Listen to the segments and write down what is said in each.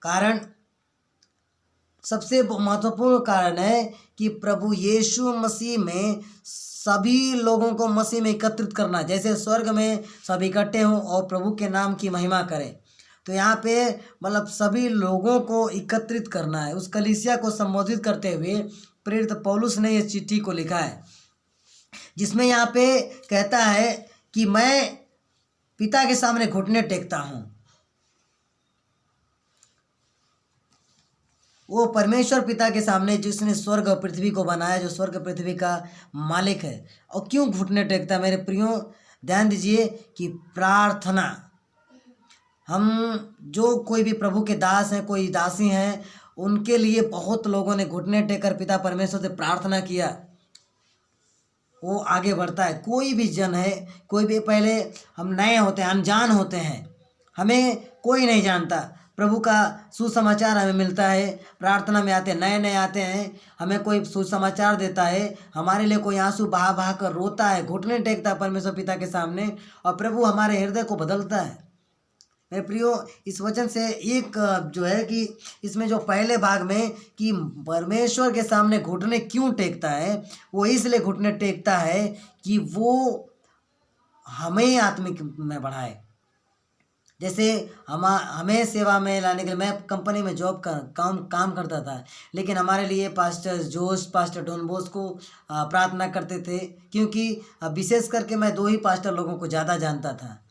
कारण, सबसे महत्वपूर्ण कारण है कि प्रभु यीशु मसीह में सभी लोगों को मसीह में एकत्रित करना, जैसे स्वर्ग में सब इकट्ठे हों और प्रभु के नाम की महिमा करें। तो यहाँ पे मतलब सभी लोगों को एकत्रित करना है। उस कलीसिया को संबोधित करते हुए प्रेरित पौलुस ने इस चिट्ठी को लिखा है, जिसमें यहाँ पे कहता है कि मैं पिता के सामने घुटने टेकता हूँ। वो परमेश्वर पिता के सामने जिसने स्वर्ग और पृथ्वी को बनाया, जो स्वर्ग पृथ्वी का मालिक है। और क्यों घुटने टेकता है मेरे प्रियो, ध्यान दीजिए कि प्रार्थना, हम जो कोई भी प्रभु के दास हैं, कोई दासी हैं, उनके लिए बहुत लोगों ने घुटने टेककर पिता परमेश्वर से प्रार्थना किया, वो आगे बढ़ता है। कोई भी जन है, कोई भी, पहले हम नए होते हैं, अनजान होते हैं, हमें कोई नहीं जानता, प्रभु का सुसमाचार हमें मिलता है, प्रार्थना में आते हैं, नए नए आते हैं, हमें कोई सुसमाचार देता है, हमारे लिए कोई आंसू बहा बहा कर रोता है, घुटने टेकता है परमेश्वर पिता के सामने, और प्रभु हमारे हृदय को बदलता है। मेरे प्रियो, इस वचन से एक जो है कि इसमें जो पहले भाग में कि परमेश्वर के सामने घुटने क्यों टेकता है, वो इसलिए घुटने टेकता है कि वो हमें आत्मिक में बढ़ाए। जैसे हमें सेवा में लाने के लिए, मैं कंपनी में जॉब का काम करता था, लेकिन हमारे लिए पास्टर जोश, पास्टर डॉन बोस को प्रार्थना करते थे, क्योंकि विशेष करके मैं 2 ही पास्टर लोगों को ज़्यादा जानता था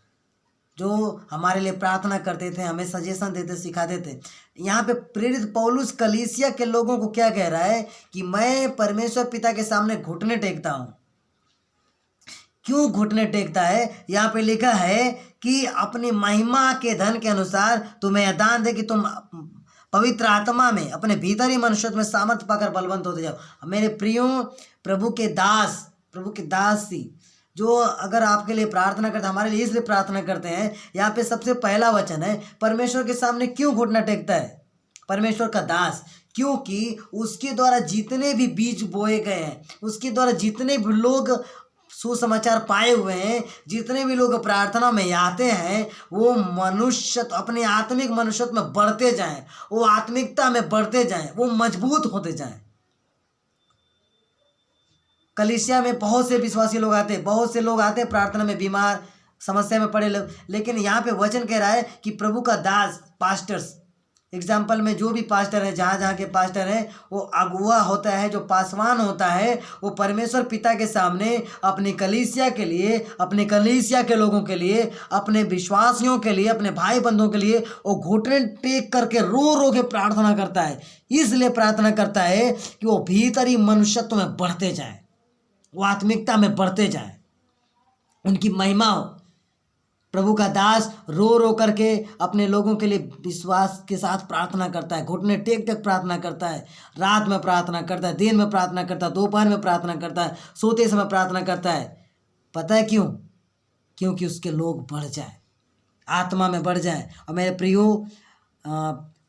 जो हमारे लिए प्रार्थना करते थे, हमें सजेशन देते, सिखाते थे। यहाँ पे प्रेरित पौलुस कलीसिया के लोगों को क्या कह रहा है कि मैं परमेश्वर पिता के सामने घुटने टेकता हूँ। क्यों घुटने टेकता है? यहाँ पे लिखा है कि अपनी महिमा के धन के अनुसार तुम्हें यह दान दे कि तुम पवित्र आत्मा में अपने भीतरी मनुष्यत्व में सामर्थ्य पाकर बलवंत होते जाओ। मेरे प्रियो, प्रभु के दासी जो अगर आपके लिए प्रार्थना करते, हमारे लिए इसलिए प्रार्थना करते हैं। यहाँ पे सबसे पहला वचन है, परमेश्वर के सामने क्यों घुटना टेकता है परमेश्वर का दास? क्योंकि उसके द्वारा जितने भी बीज बोए गए हैं, उसके द्वारा जितने भी लोग सुसमाचार पाए हुए हैं, जितने भी लोग प्रार्थना में आते हैं, वो मनुष्य अपने आत्मिक मनुष्यत्व में बढ़ते जाएं, वो आत्मिकता में बढ़ते जाएं, वो मजबूत होते जाएं। कलीसिया में बहुत से विश्वासी लोग आते हैं, बहुत से लोग आते हैं प्रार्थना में बीमार, समस्या में पड़े लोग, लेकिन यहाँ पे वचन कह रहा है कि प्रभु का दास, पास्टर्स, एग्जाम्पल में जो भी पास्टर है, जहाँ जहाँ के पास्टर हैं, वो अगुआ होता है, जो पासवान होता है, वो परमेश्वर पिता के सामने अपनी कलीसिया के लिए, अपने कलीसिया के लोगों के लिए, अपने विश्वासियों के लिए, अपने भाई बंधुओं के लिए वो घुटने टेक करके रो रो के प्रार्थना करता है। इसलिए प्रार्थना करता है कि वो भीतरी मनुष्यत्व में बढ़ते जाए, वो आत्मिकता में बढ़ते जाए, उनकी महिमा हो। प्रभु का दास रो रो करके अपने लोगों के लिए विश्वास के साथ प्रार्थना करता है, घुटने टेक टेक प्रार्थना करता है, रात में प्रार्थना करता है, दिन में प्रार्थना करता है, दोपहर में प्रार्थना करता है, सोते समय प्रार्थना करता है। पता है क्यों? क्योंकि उसके लोग बढ़ जाए, आत्मा में बढ़ जाए। और मेरे प्रियो,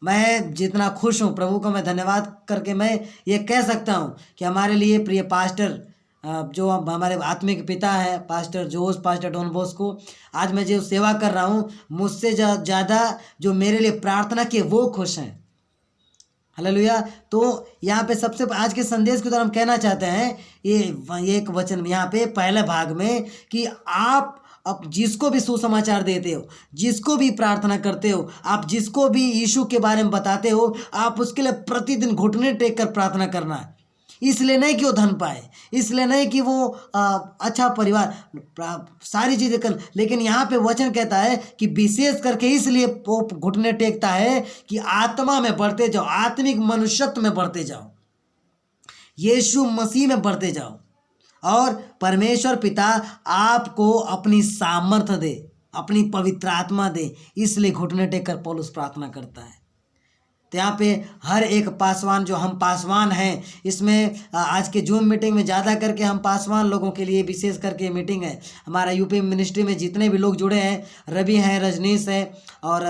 मैं जितना खुश हूँ, प्रभु को मैं धन्यवाद करके मैं ये कह सकता हूँ कि हमारे लिए प्रिय पास्टर, जो हमारे आत्मिक पिता है, पास्टर जोश, पास्टर डॉन बोस को, आज मैं जो सेवा कर रहा हूँ, मुझसे ज़्यादा जो मेरे लिए प्रार्थना किए वो खुश हैं। हालेलुया। तो यहाँ पे सबसे आज के संदेश के द्वारा हम कहना चाहते हैं, ये एक वचन यहाँ पे पहले भाग में, कि आप अब जिसको भी सुसमाचार देते हो, जिसको भी प्रार्थना करते हो, आप जिसको भी यीशु के बारे में बताते हो, आप उसके लिए प्रतिदिन घुटने टेक कर प्रार्थना करना है। इसलिए नहीं कि वो धन पाए, इसलिए नहीं कि वो अच्छा परिवार, सारी चीज़ें कर, लेकिन यहाँ पे वचन कहता है कि विशेष करके इसलिए वो घुटने टेकता है कि आत्मा में बढ़ते जाओ, आत्मिक मनुष्यत्व में बढ़ते जाओ, यीशु मसीह में बढ़ते जाओ, और परमेश्वर पिता आपको अपनी सामर्थ्य दे, अपनी पवित्र आत्मा दे। इसलिए घुटने टेक कर पौलुस प्रार्थना करता है। तो यहाँ पे हर एक पासवान, जो हम पासवान हैं, इसमें आज के जूम मीटिंग में ज़्यादा करके हम पासवान लोगों के लिए विशेष करके मीटिंग है। हमारा यूपी मिनिस्ट्री में जितने भी लोग जुड़े हैं, रवि हैं, रजनीश हैं, और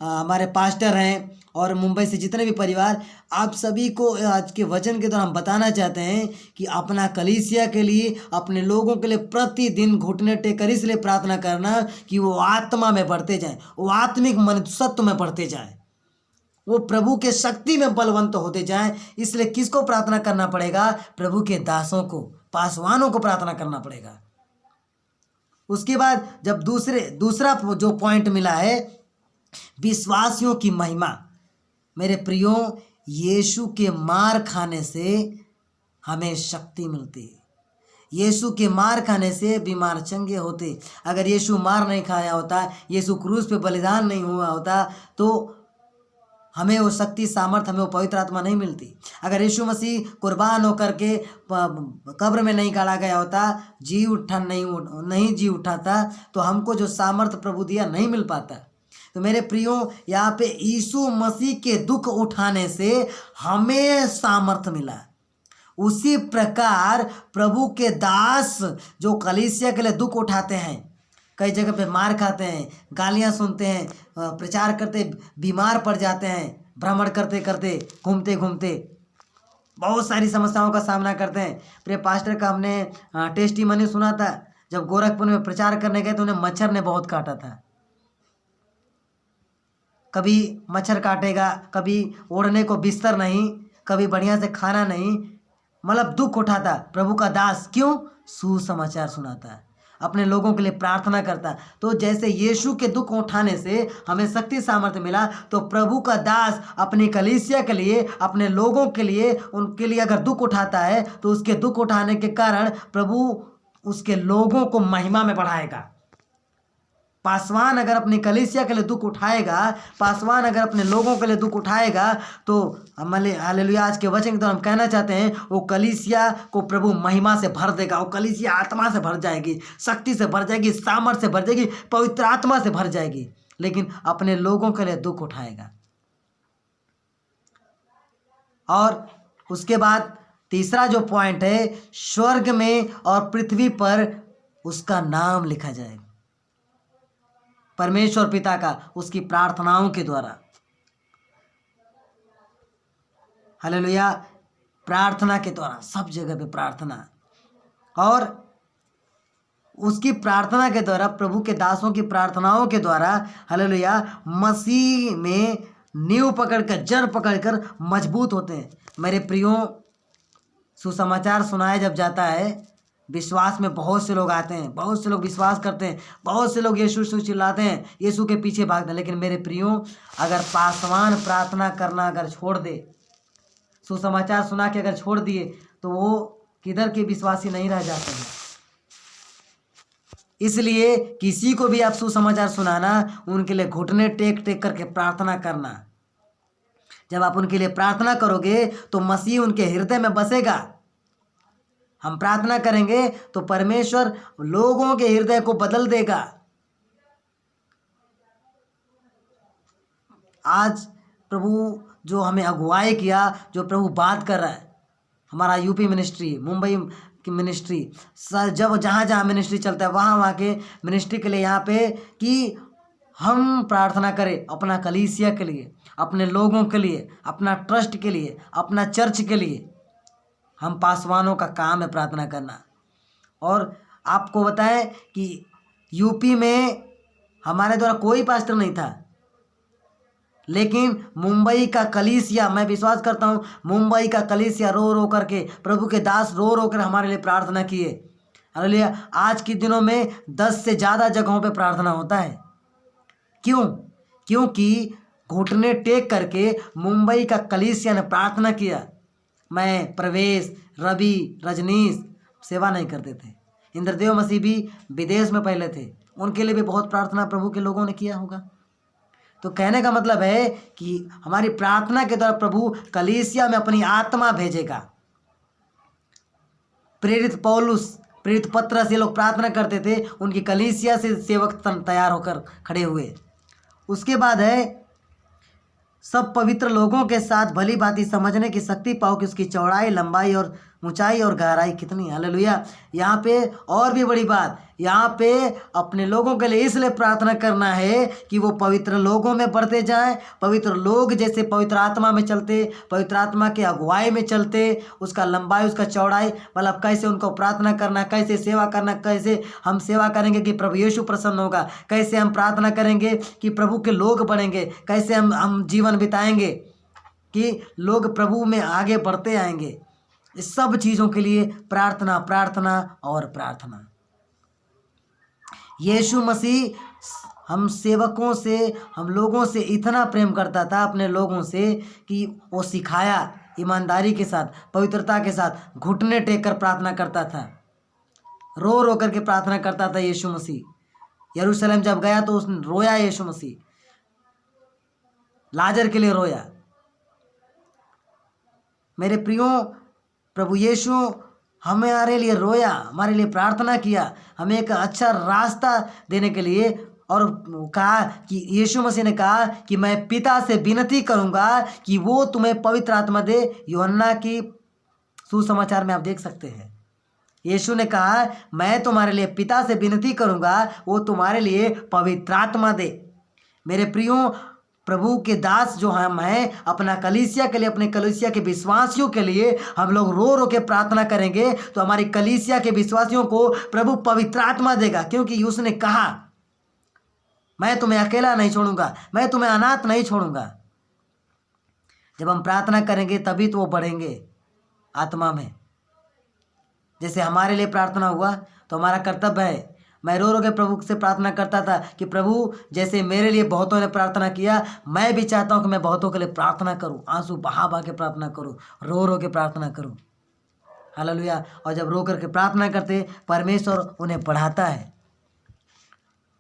हमारे पास्टर हैं, और मुंबई से जितने भी परिवार, आप सभी को आज के वचन के द्वारा हम बताना चाहते हैं कि अपना कलीसिया के लिए, अपने लोगों के लिए प्रतिदिन घुटने टेक कर इसलिए प्रार्थना करना कि वो आत्मा में बढ़ते जाएं, वो आत्मिक मनुष्यत्व में बढ़ते जाएं, वो प्रभु के शक्ति में बलवंत होते जाएं। इसलिए किसको प्रार्थना करना पड़ेगा? प्रभु के दासों को, पासवानों को प्रार्थना करना पड़ेगा। उसके बाद जब दूसरा जो पॉइंट मिला है, विश्वासियों की महिमा। मेरे प्रियो, यीशु के मार खाने से हमें शक्ति मिलती है। यीशु के मार खाने से बीमार चंगे होते। अगर यीशु मार नहीं खाया होता, यीशु क्रूस पे बलिदान नहीं हुआ होता, तो हमें वो शक्ति, सामर्थ, हमें वो पवित्र आत्मा नहीं मिलती। अगर यीशु मसीह कुर्बान होकर के कब्र में नहीं गाड़ा गया होता, नहीं जी उठाता, तो हमको जो सामर्थ प्रभु दिया नहीं मिल पाता। तो मेरे प्रियो, यहाँ पे यीशु मसीह के दुख उठाने से हमें सामर्थ मिला। उसी प्रकार प्रभु के दास जो कलीसिया के लिए दुख उठाते हैं, कई जगह पे मार खाते हैं, गालियाँ सुनते हैं, प्रचार करते बीमार पड़ जाते हैं, भ्रमण करते करते, घूमते घूमते बहुत सारी समस्याओं का सामना करते हैं। प्रिय पास्टर का हमने टेस्टिमनी सुना था, जब गोरखपुर में प्रचार करने गए तो उन्हें मच्छर ने बहुत काटा था। कभी मच्छर काटेगा, कभी ओढ़ने को बिस्तर नहीं, कभी बढ़िया से खाना नहीं, मतलब दुख उठाता। प्रभु का दास क्यों? सुसमाचार सुनाता, अपने लोगों के लिए प्रार्थना करता। तो जैसे यीशु के दुख उठाने से हमें शक्ति सामर्थ्य मिला, तो प्रभु का दास अपनी कलीसिया के लिए, अपने लोगों के लिए, उनके लिए अगर दुख उठाता है, तो उसके दुख उठाने के कारण प्रभु उसके लोगों को महिमा में बढ़ाएगा। पासवान अगर अपनी कलीसिया के लिए दुख उठाएगा, पासवान अगर अपने लोगों के लिए दुख उठाएगा, तो हालेलुया, आज के वचन तो हम कहना चाहते हैं, वो कलीसिया को प्रभु महिमा से भर देगा। वो कलीसिया आत्मा से भर जाएगी, शक्ति से भर जाएगी, सामर्थ्य से भर जाएगी, पवित्र आत्मा से भर जाएगी, लेकिन अपने लोगों के लिए दुख उठाएगा। और उसके बाद तीसरा जो पॉइंट है, स्वर्ग में और पृथ्वी पर उसका नाम लिखा जाएगा। परमेश्वर पिता का, उसकी प्रार्थनाओं के द्वारा। हालेलुया, प्रार्थना के द्वारा, सब जगह पे प्रार्थना। और उसकी प्रार्थना के द्वारा, प्रभु के दासों की प्रार्थनाओं के द्वारा, हालेलुया, मसीह में नींव पकड़कर, जड़ पकड़कर मजबूत होते हैं। मेरे प्रियो, सुसमाचार सुनाया जब जाता है, विश्वास में बहुत से लोग आते हैं, बहुत से लोग विश्वास करते हैं, बहुत से लोग यीशु यीशु चिल्लाते हैं, यीशु के पीछे भागते हैं। लेकिन मेरे प्रियो, अगर पासवान प्रार्थना करना अगर छोड़ दे, सुसमाचार सुना के अगर छोड़ दिए, तो वो किधर के विश्वासी नहीं रह जाते हैं। इसलिए किसी को भी आप सुसमाचार सुनाना, उनके लिए घुटने टेक टेक करके प्रार्थना करना। जब आप उनके लिए प्रार्थना करोगे, तो मसीह उनके हृदय में बसेगा। हम प्रार्थना करेंगे तो परमेश्वर लोगों के हृदय को बदल देगा। आज प्रभु जो हमें अगुवाई किया, जो प्रभु बात कर रहा है, हमारा यूपी मिनिस्ट्री, मुंबई की मिनिस्ट्री, जब जहाँ जहाँ मिनिस्ट्री चलता है, वहाँ के मिनिस्ट्री के लिए यहाँ पे, कि हम प्रार्थना करें अपना कलीसिया के लिए, अपने लोगों के लिए, अपना ट्रस्ट के लिए, अपना चर्च के लिए। हम पासवानों का काम है प्रार्थना करना। और आपको बताएं कि यूपी में हमारे द्वारा कोई पास्टर नहीं था, लेकिन मुंबई का कलीसिया, मैं विश्वास करता हूँ, मुंबई का कलीसिया रो रो करके, प्रभु के दास रो रो कर हमारे लिए प्रार्थना किए। हालेलुया, आज के दिनों में 10 से ज़्यादा जगहों पे प्रार्थना होता है। क्यों? क्योंकि घुटने टेक करके मुंबई का कलीसिया ने प्रार्थना किया। मैं, प्रवेश, रवि, रजनीश सेवा नहीं करते थे, इंद्रदेव मसीह भी विदेश में पहले थे, उनके लिए भी बहुत प्रार्थना प्रभु के लोगों ने किया होगा। तो कहने का मतलब है कि हमारी प्रार्थना के द्वारा प्रभु कलीसिया में अपनी आत्मा भेजेगा। प्रेरित पौलुस, प्रेरित पत्रस, ये लोग प्रार्थना करते थे, उनकी कलीसिया से सेवक तैयार होकर खड़े हुए। उसके बाद है, सब पवित्र लोगों के साथ भली भांति समझने की शक्ति पाओ कि उसकी चौड़ाई, लंबाई और ऊंचाई और गहराई कितनी, हालेलुया। यहाँ पे और भी बड़ी बात, यहाँ पे अपने लोगों के लिए इसलिए प्रार्थना करना है कि वो पवित्र लोगों में बढ़ते जाएं, पवित्र लोग जैसे पवित्र आत्मा में चलते, पवित्र आत्मा के अगुवाई में चलते, उसका लंबाई उसका चौड़ाई, मतलब कैसे उनको प्रार्थना करना, कैसे सेवा करना, कैसे हम सेवा करेंगे कि प्रभु यीशु प्रसन्न होगा, कैसे हम प्रार्थना करेंगे कि प्रभु के लोग बढ़ेंगे, कैसे हम जीवन बिताएंगे कि लोग प्रभु में आगे बढ़ते आएंगे। इस सब चीज़ों के लिए प्रार्थना, प्रार्थना और प्रार्थना। यीशु मसीह हम सेवकों से, हम लोगों से इतना प्रेम करता था, अपने लोगों से, कि वो सिखाया ईमानदारी के साथ, पवित्रता के साथ घुटने टेक कर प्रार्थना करता था, रो रो करके प्रार्थना करता था। यीशु मसीह यरूशलेम जब गया तो उसने रोया, यीशु मसीह लाजर के लिए रोया। मेरे प्रियो, प्रभु यीशु हमारे लिए रोया, हमारे लिए प्रार्थना किया, हमें एक अच्छा रास्ता देने के लिए, और कहा कि यीशु मसीह ने कहा कि मैं पिता से विनती करूंगा कि वो तुम्हें पवित्र आत्मा दे। यूहन्ना की सुसमाचार में आप देख सकते हैं, यीशु ने कहा मैं तुम्हारे लिए पिता से विनती करूंगा, वो तुम्हारे लिए पवित्र आत्मा दे। मेरे प्रियो, प्रभु के दास जो हम हैं, अपना कलीसिया के लिए, अपने कलीसिया के विश्वासियों के लिए हम लोग रो रो के प्रार्थना करेंगे तो हमारी कलीसिया के विश्वासियों को प्रभु पवित्र आत्मा देगा, क्योंकि उसने कहा मैं तुम्हें अकेला नहीं छोड़ूंगा, मैं तुम्हें अनाथ नहीं छोड़ूंगा। जब हम प्रार्थना करेंगे तभी तो वो बढ़ेंगे आत्मा में। जैसे हमारे लिए प्रार्थना हुआ तो हमारा कर्तव्य है, मैं रो रो के प्रभु से प्रार्थना करता था कि प्रभु जैसे मेरे लिए बहुतों ने प्रार्थना किया, मैं भी चाहता हूँ कि मैं बहुतों के लिए प्रार्थना करूँ, आंसू बहा बहा के प्रार्थना करूँ, रो रो के प्रार्थना करूँ, हालेलुया। और जब रो करके प्रार्थना करते, परमेश्वर उन्हें बढ़ाता है।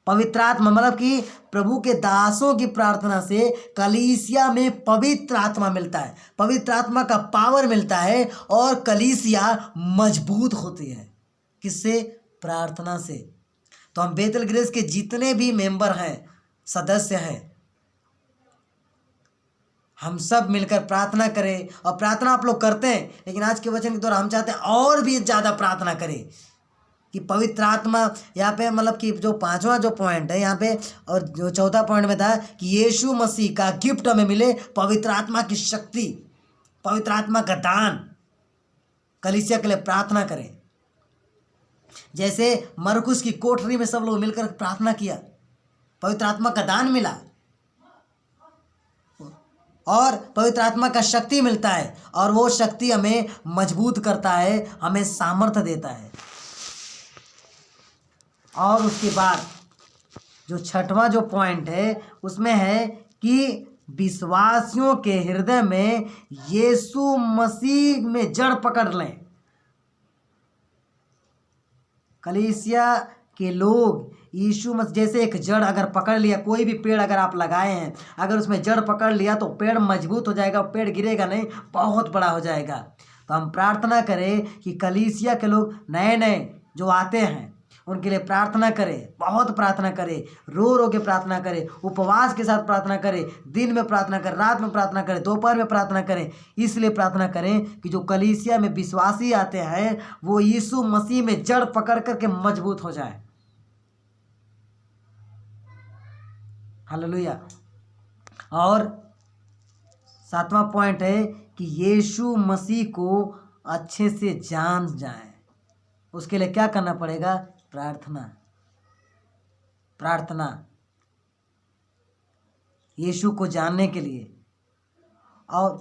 पवित्र आत्मा मतलब कि प्रभु के दासों की प्रार्थना से कलीसिया में पवित्र आत्मा मिलता है, पवित्र आत्मा का पावर मिलता है, और कलीसिया मजबूत होती है। किससे? प्रार्थना से। तो हम बेतल ग्रेस के जितने भी मेंबर हैं, सदस्य हैं, हम सब मिलकर प्रार्थना करें। और प्रार्थना आप लोग करते हैं, लेकिन आज के वचन के द्वारा हम चाहते हैं और भी ज़्यादा प्रार्थना करें कि पवित्र आत्मा, यहाँ पे मतलब कि जो 5वां जो पॉइंट है यहाँ पे, और जो 4था पॉइंट में था कि यीशु मसीह का गिफ्ट हमें मिले, पवित्र आत्मा की शक्ति, पवित्र आत्मा का दान। कलीसिया के लिए प्रार्थना करें। जैसे मरकुस की कोठरी में सब लोग मिलकर प्रार्थना किया, पवित्र आत्मा का दान मिला, और पवित्र आत्मा का शक्ति मिलता है, और वो शक्ति हमें मजबूत करता है, हमें सामर्थ्य देता है। और उसके बाद जो 6वां जो पॉइंट है उसमें है कि विश्वासियों के हृदय में यीशु मसीह में जड़ पकड़ लें। कलीसिया के लोग यीशु मसीह जैसे एक जड़ अगर पकड़ लिया, कोई भी पेड़ अगर आप लगाए हैं, अगर उसमें जड़ पकड़ लिया तो पेड़ मजबूत हो जाएगा, पेड़ गिरेगा नहीं, बहुत बड़ा हो जाएगा। तो हम प्रार्थना करें कि कलीसिया के लोग नए नए जो आते हैं उनके लिए प्रार्थना करें, बहुत प्रार्थना करें, रो रो के प्रार्थना करें, उपवास के साथ प्रार्थना करें, दिन में प्रार्थना करें, रात में प्रार्थना करें, दोपहर में प्रार्थना करें। इसलिए प्रार्थना करें कि जो कलीसिया में विश्वासी आते हैं वो यीशु मसीह में जड़ पकड़ करके मजबूत हो जाए। हालेलुया। और 7वां पॉइंट है कि यीशु मसीह को अच्छे से जान जाए। उसके लिए क्या करना पड़ेगा? प्रार्थना, प्रार्थना यीशु को जानने के लिए। और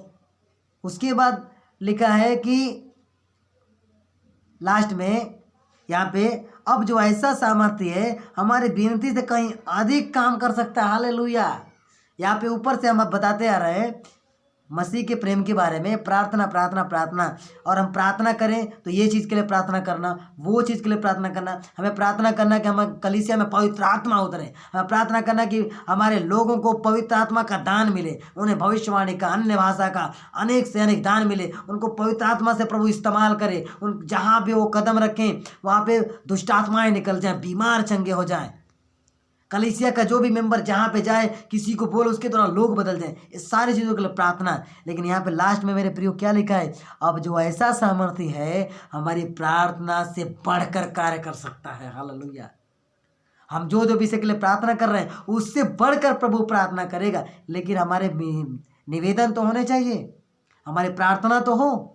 उसके बाद लिखा है कि लास्ट में यहाँ पे, अब जो ऐसा सामर्थ्य है हमारी विनती से कहीं अधिक काम कर सकता है। हालेलुया। यहाँ पे ऊपर से हम अब बताते आ रहे हैं मसीह के प्रेम के बारे में, प्रार्थना प्रार्थना प्रार्थना। और हम प्रार्थना करें तो ये चीज़ के लिए प्रार्थना करना, वो चीज़ के लिए प्रार्थना करना। हमें प्रार्थना करना कि हम कलीसिया में पवित्र आत्मा उतरे, हमें प्रार्थना करना कि हमारे लोगों को पवित्र आत्मा का दान मिले, उन्हें भविष्यवाणी का, अन्य भाषा का, अनेक से अनेक दान मिले, उनको पवित्र आत्मा से प्रभु इस्तेमाल करे। उन जहाँ भी वो कदम रखें वहाँ पे दुष्ट आत्माएँ निकल जाएँ, बीमार चंगे हो जाएँ। कलीसिया का जो भी मेंबर जहाँ पे जाए किसी को बोले उसके द्वारा लोग बदल जाएं, ये सारी चीज़ों के लिए प्रार्थना। लेकिन यहाँ पे लास्ट में मेरे प्रियो क्या लिखा है, अब जो ऐसा सामर्थ्य है हमारी प्रार्थना से बढ़कर कार्य कर सकता है। हालेलुया। हम जो विषय के लिए प्रार्थना कर रहे हैं उससे बढ़कर प्रभु प्रार्थना करेगा। लेकिन हमारे निवेदन तो होने चाहिए, हमारी प्रार्थना तो हो।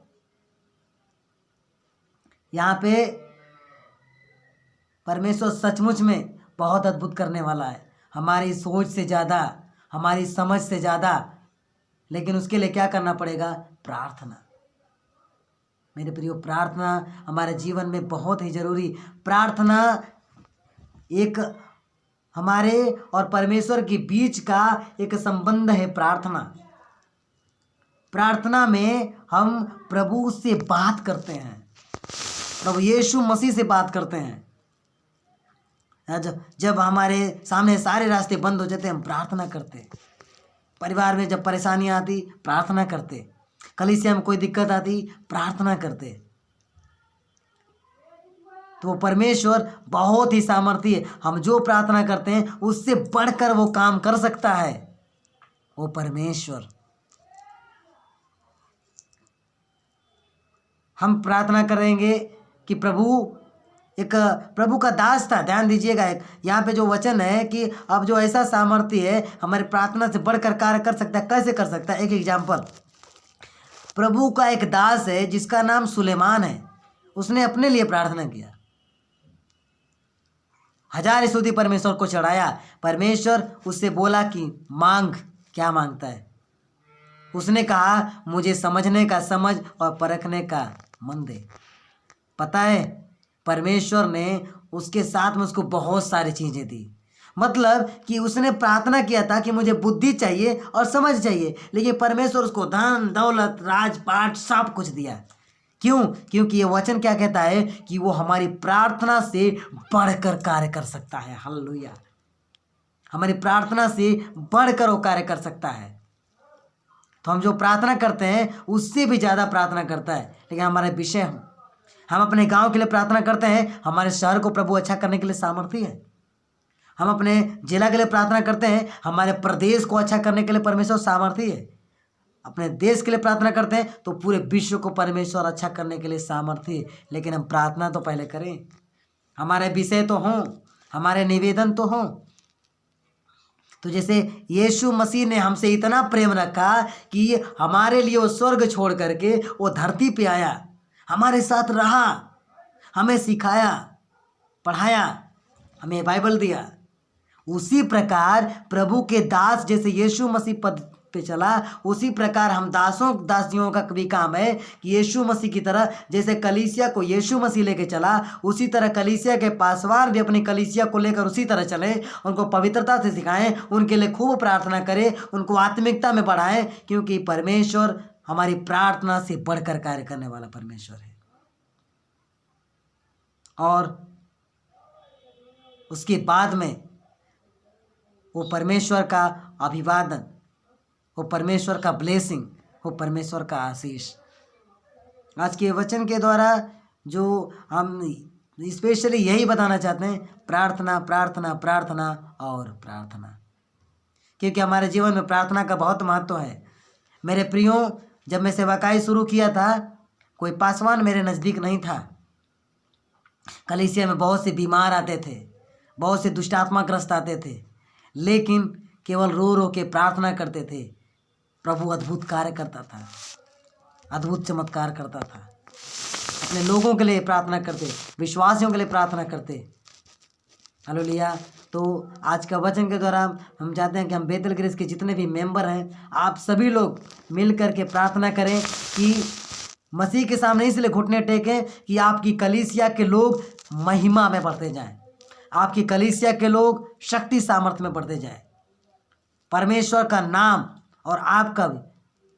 यहाँ पे परमेश्वर सचमुच में बहुत अद्भुत करने वाला है, हमारी सोच से ज़्यादा, हमारी समझ से ज़्यादा। लेकिन उसके लिए क्या करना पड़ेगा, प्रार्थना। मेरे प्रियो, प्रार्थना हमारे जीवन में बहुत ही जरूरी। प्रार्थना एक हमारे और परमेश्वर के बीच का एक संबंध है। प्रार्थना में हम प्रभु से बात करते हैं, प्रभु यीशु मसीह से बात करते हैं। जब हमारे सामने सारे रास्ते बंद हो जाते हैं, हम प्रार्थना करते। परिवार में जब परेशानियां आती, प्रार्थना करते। कलीसिया में कोई दिक्कत आती, प्रार्थना करते। तो वो परमेश्वर बहुत ही सामर्थी है। हम जो प्रार्थना करते हैं उससे बढ़कर वो काम कर सकता है, वो परमेश्वर। हम प्रार्थना करेंगे कि प्रभु का दास था। ध्यान दीजिएगा, एक यहाँ पे जो वचन है कि अब जो ऐसा सामर्थ्य है हमारी प्रार्थना से बढ़कर कार्य कर सकता है। कैसे कर सकता है? एक एग्जाम्पल, प्रभु का एक दास है जिसका नाम सुलेमान है। उसने अपने लिए प्रार्थना किया, 1000 स्तुति परमेश्वर को चढ़ाया। परमेश्वर उससे बोला कि मांग, क्या मांगता है? उसने कहा मुझे समझने का समझ और परखने का मन दे। पता है, परमेश्वर ने उसके साथ में उसको बहुत सारी चीज़ें दी। मतलब कि उसने प्रार्थना किया था कि मुझे बुद्धि चाहिए और समझ चाहिए, लेकिन परमेश्वर उसको धन दौलत राजपाट सब कुछ दिया। क्यों? क्योंकि ये वचन क्या कहता है कि वो हमारी प्रार्थना से बढ़कर कार्य कर सकता है। हालेलुया। हमारी प्रार्थना से बढ़कर वो कार्य कर सकता है। तो हम जो प्रार्थना करते हैं उससे भी ज़्यादा प्रार्थना करता है। लेकिन हमारे विषय हम अपने गांव के लिए प्रार्थना करते हैं, हमारे शहर को प्रभु अच्छा करने के लिए सामर्थ्य है। हम अपने जिला के लिए प्रार्थना करते हैं, हमारे प्रदेश को अच्छा करने के लिए परमेश्वर सामर्थ्य है। अपने देश के लिए प्रार्थना करते हैं तो पूरे विश्व को परमेश्वर अच्छा करने के लिए सामर्थ्य है। लेकिन हम प्रार्थना तो पहले करें, हमारे विषय तो हों, हमारे निवेदन तो हों। तो जैसे यीशु मसीह ने हमसे इतना प्रेम रखा कि हमारे लिए वो स्वर्ग छोड़ करके वो धरती पे आया, हमारे साथ रहा, हमें सिखाया, पढ़ाया, हमें बाइबल दिया। उसी प्रकार प्रभु के दास जैसे यीशु मसीह पद पे चला, उसी प्रकार हम दासियों का भी काम है कि यीशु मसीह की तरह जैसे कलीसिया को यीशु मसीह लेके चला, उसी तरह कलीसिया के पासवान भी अपनी कलीसिया को लेकर उसी तरह चले, उनको पवित्रता से सिखाएं, उनके लिए खूब प्रार्थना करें, उनको आत्मिकता में बढ़ाएं। क्योंकि परमेश्वर हमारी प्रार्थना से बढ़कर कार्य करने वाला परमेश्वर है। और उसके बाद में वो परमेश्वर का अभिवादन, वो परमेश्वर का ब्लेसिंग, वो परमेश्वर का आशीष। आज के वचन के द्वारा जो हम स्पेशली यही बताना चाहते हैं, प्रार्थना प्रार्थना प्रार्थना और प्रार्थना। क्योंकि हमारे जीवन में प्रार्थना का बहुत महत्व है। मेरे प्रियो, जब मैं सेवाकाई शुरू किया था, कोई पासवान मेरे नज़दीक नहीं था। कलीसिया में बहुत से बीमार आते थे, बहुत से दुष्टात्माग्रस्त आते थे, लेकिन केवल रो रो के प्रार्थना करते थे। प्रभु अद्भुत कार्य करता था, अद्भुत चमत्कार करता था। अपने लोगों के लिए प्रार्थना करते, विश्वासियों के लिए प्रार्थना करते। हालेलुया। तो आज का वचन के द्वारा हम चाहते हैं कि हम बेतल ग्रेस के जितने भी मेंबर हैं, आप सभी लोग मिल कर के प्रार्थना करें कि मसीह के सामने इसलिए घुटने टेकें कि आपकी कलीसिया के लोग महिमा में बढ़ते जाएं, आपकी कलीसिया के लोग शक्ति सामर्थ्य में बढ़ते जाएं। परमेश्वर का नाम और आपका भी,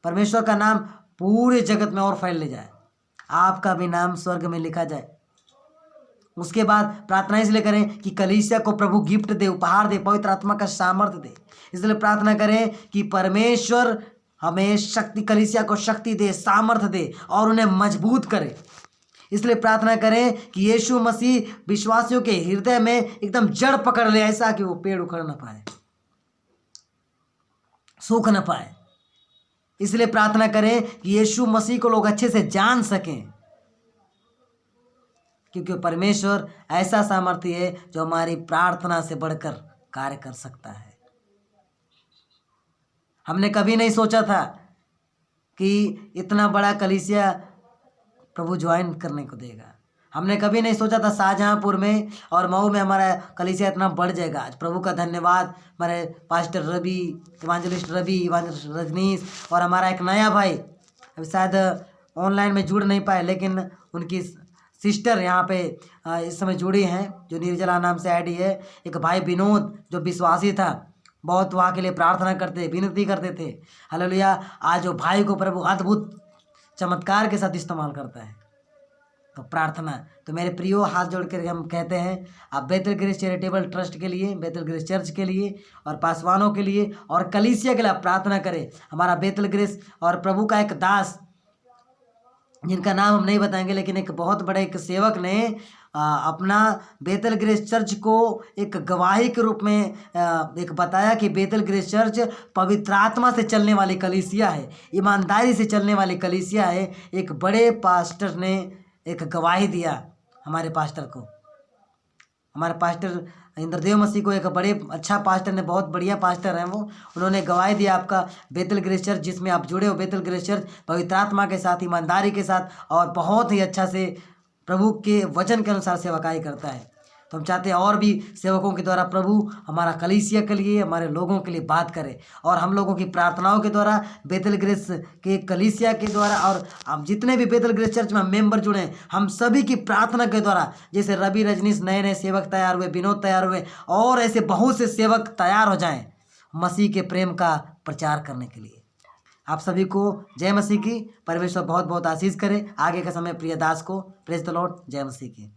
परमेश्वर का नाम पूरे जगत में और फैल ले जाए, आपका भी नाम स्वर्ग में लिखा जाए। उसके बाद प्रार्थना इसलिए करें कि कलीसिया को प्रभु गिफ्ट दे, उपहार दे, पवित्र आत्मा का सामर्थ्य दे। इसलिए प्रार्थना करें कि परमेश्वर हमें शक्ति, कलीसिया को शक्ति दे, सामर्थ्य दे और उन्हें मजबूत करे। इसलिए प्रार्थना करें कि यीशु मसीह विश्वासियों के हृदय में एकदम जड़ पकड़ ले, ऐसा कि वो पेड़ उखड़ ना पाए, सूख ना पाए। इसलिए प्रार्थना करें कि यीशु मसीह को लोग अच्छे से जान सकें, क्योंकि परमेश्वर ऐसा सामर्थ्य है जो हमारी प्रार्थना से बढ़कर कार्य कर सकता है। हमने कभी नहीं सोचा था कि इतना बड़ा कलीसिया प्रभु ज्वाइन करने को देगा। हमने कभी नहीं सोचा था शाहजहाँपुर में और मऊ में हमारा कलीसिया इतना बढ़ जाएगा। आज प्रभु का धन्यवाद, हमारे पास्टर रवि, इवांजलिस्ट रवि, इवांजलिस्ट रजनीश और हमारा एक नया भाई, अभी शायद ऑनलाइन में जुड़ नहीं पाए, लेकिन उनकी सिस्टर यहाँ पे इस समय जुड़ी हैं, जो निर्जला नाम से आईडी है। एक भाई विनोद जो विश्वासी था, बहुत वहाँ के लिए प्रार्थना करते, विनती करते थे। हालेलुया। आज वो भाई को प्रभु अद्भुत चमत्कार के साथ इस्तेमाल करता है। तो प्रार्थना, तो मेरे प्रियो हाथ जोड़ कर हम कहते हैं, आप बेतल ग्रेस चैरिटेबल ट्रस्ट के लिए, बेतल ग्रेस चर्च के लिए और पासवानों के लिए और कलीसिया के लिए आप प्रार्थना करें। हमारा बेतल ग्रेस और प्रभु का एक दास, जिनका नाम हम नहीं बताएंगे, लेकिन एक बहुत बड़े एक सेवक ने अपना बेतल ग्रेस चर्च को एक गवाही के रूप में एक बताया कि बेतल ग्रेस चर्च पवित्र आत्मा से चलने वाली कलीसिया है, ईमानदारी से चलने वाली कलीसिया है। एक बड़े पास्टर ने एक गवाही दिया हमारे पास्टर को, हमारे पास्टर इंद्रदेव मसीह को, एक बड़े अच्छा पास्टर ने, बहुत बढ़िया पास्टर हैं वो, उन्होंने गवाही दिया आपका बेतल ग्रेस चर्च जिसमें आप जुड़े हो, बेतल ग्रेस चर्च पवित्र आत्मा के साथ, ईमानदारी के साथ और बहुत ही अच्छा से प्रभु के वचन के अनुसार सेवकाई करता है। तो हम चाहते हैं और भी सेवकों के द्वारा प्रभु हमारा कलीसिया के लिए, हमारे लोगों के लिए बात करे, और हम लोगों की प्रार्थनाओं के द्वारा, बेतल ग्रेस के कलीसिया के द्वारा, और हम जितने भी बेतल ग्रेस चर्च में मेंबर जुड़े हैं, हम सभी की प्रार्थना के द्वारा, जैसे रवि रजनीश नए नए सेवक तैयार हुए, विनोद तैयार हुए, और ऐसे बहुत से सेवक तैयार हो जाएं मसीह के प्रेम का प्रचार करने के लिए। आप सभी को जय मसीह की। परमेश्वर बहुत बहुत आशीष करे। आगे का समय प्रिय दास को। Praise the Lord. जय मसीह की।